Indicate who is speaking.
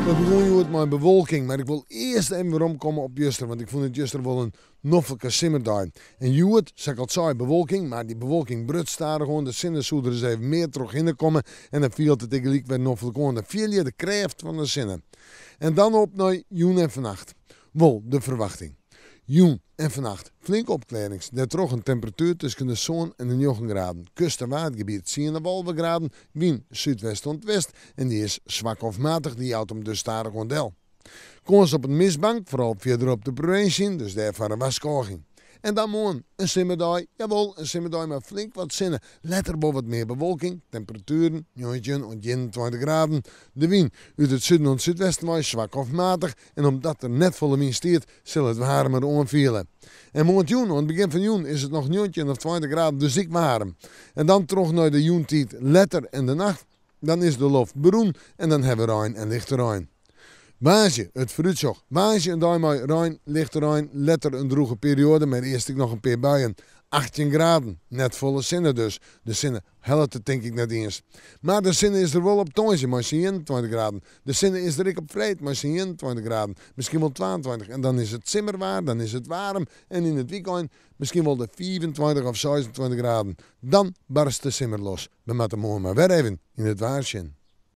Speaker 1: We begonnen met mijn bewolking, maar ik wil eerst even weer komen op juster, want ik vond het juster wel een noffelijke simmerdag. En Juwet, zeg ik al zei, bewolking, maar die bewolking brutst daar gewoon. De zinnen zouden er eens even meer terug in komen en dan viel het tegelijk weer noffelijk aan. Dan viel je de kracht van de zinnen. En dan op naar Joen en vannacht. Wel, de verwachting. Joen en vannacht flink opkledings. Er trok een temperatuur tussen de zon en de 9 graden. Kust- en watergebied 10,5 graden. Wind zuidwest tot west en die is zwak of matig. Die houdt hem dus starig ondel. Kans op een mistbank, vooral verderop de provincie, dus daarvoor een waskoging. En dan morgen een simmerdag. Jawel, een simmerdag met flink wat zinnen. Let er wat meer bewolking. Temperaturen 19 en 21 graden. De wind uit het zuiden en zuidwesten was zwak of matig. En omdat er net volle wind stiert, zal het warmer onvielen. En morgen aan het begin van juni is het nog 19 of 20 graden, dus dik warm. En dan terug naar de junetijd, letter en de nacht. Dan is de lucht bruin en dan hebben we rein en lichte rein. Waasje, het vooruitzicht. Waasje en daarmee rein, lichte rein, letter een droege periode, maar eerst ik nog een paar buien. 18 graden, net volle zinnen dus. De zinnen helpt het denk ik net eens. Maar de zinnen is er wel op Toonsje, maar 21 graden. De zinnen is er ik op Vreed, maar 21 graden. Misschien wel 22. En dan is het simmerwaar, dan is het warm. En in het weekend misschien wel de 24 of 26 graden. Dan barst de simmer los. We moeten morgen maar weer even in het waarsje.